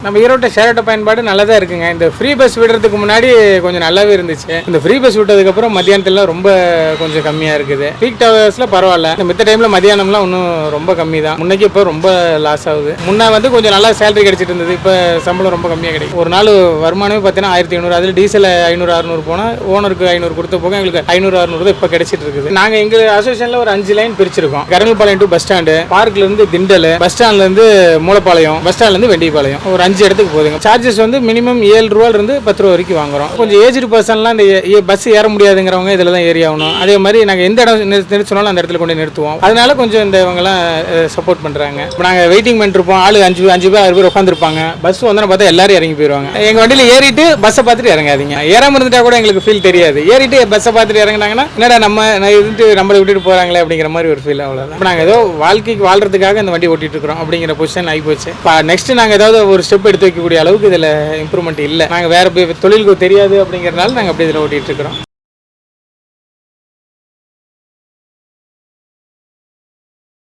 நம்ம ஈரோட்டை share auto பயன்பாடு நல்லா தான் இருக்குங்க. இந்த ஃப்ரீ பஸ் விடுறதுக்கு முன்னாடி கொஞ்சம் நல்லாவே இருந்துச்சு. இந்த ஃப்ரீ பஸ் விட்டதுக்கப்புறம் மத்தியானத்துல ரொம்ப கொஞ்சம் கம்மியாக இருக்குது. பீக் டவர்ஸில் பரவாயில்ல. இந்த மித்த டைமில் மத்தியானம்லாம் இன்னும் ரொம்ப கம்மி தான். முன்னைக்கு இப்போ ரொம்ப லாஸ் ஆகுது. முன்னே வந்து கொஞ்சம் நல்லா சேலரி கிடைச்சிட்டு இருந்தது. இப்போ சம்பளம் ரொம்ப கம்மியாக கிடைக்கும். ஒரு நாள் வருமானமே பார்த்தீங்கன்னா 1500. அதில் டீசல் 500 600 போனால் ஓனருக்கு 500 கொடுத்த போக எங்களுக்கு 500 600 இப்போ கிடைச்சிட்டு இருக்குது. நாங்கள் எங்கள் அசோசியேஷனில் ஒரு 5 லைன் பிரிச்சிருக்கோம். கரங்கல்பாளையம் டு பஸ் ஸ்டாண்டு, பார்க்லேருந்து திண்டல், பஸ் ஸ்டாண்ட்லேருந்து மூலப்பாளையம், பஸ் ஸ்டாண்ட்லேருந்து வெண்டிப்பாளையம், ஒரு 5 இடத்துக்கு போகுதுங்க. சார்ஜஸ் வந்து மினிமம் 7 ரூபாயிலிருந்து 10 ரூபா வரைக்கும் வாங்குறோம். கொஞ்சம் ஏஜ்டு பர்சன்லாம் இந்த பஸ் ஏற முடியாதுங்கிறவங்க இதில் தான் ஏறி ஆகணும். அதே மாதிரி நாங்கள் எந்த இடம் நிறுத்தினாலும் அந்த இடத்துல கொண்டு நிறுத்துவோம். அதனால கொஞ்சம் இந்த இவங்கெல்லாம் சப்போர்ட் பண்ணுறாங்க. இப்போ நாங்கள் வெயிட்டிங் பண்ணிருப்போம். ஆளு 5 பேர் 6 பேர் உட்காந்துருப்பாங்க. பஸ் வந்து பார்த்தா எல்லாரும் இறங்கி போயிடுவாங்க. எங்கள் வண்டியில் ஏறிட்டு பஸ்ஸை பார்த்துட்டு இறங்காதீங்க. ஏறாம இருந்துட்டா கூட எங்களுக்கு ஃபீல் தெரியாது. ஏறிட்டு பஸ்ஸை பார்த்துட்டு இறங்கினாங்கன்னா என்னடா நம்மளை விட்டுட்டு போகிறாங்களே அப்படிங்கிற மாதிரி ஒரு ஃபீல். அவ்வளோதான். இப்போ நாங்கள் ஏதோ வாழ்க்கைக்கு வாழ்றதுக்காக இந்த வண்டி ஓட்டிட்டு இருக்கிறோம் அப்படிங்கிற பொசிஷன் ஆகி போச்சு. இப்போ நெக்ஸ்ட் நாங்கள் ஏதாவது ஒரு ஸ்டெப் எடுத்து வைக்கக்கூடிய அளவுக்கு இதில் இம்ப்ரூவ்மெண்ட் இல்லை. நாங்கள் வேறு தொழிலுக்கு தெரியாது அப்படிங்கிறதுனால நாங்கள் அப்படி இதில் ஓட்டிகிட்டு இருக்கிறோம்.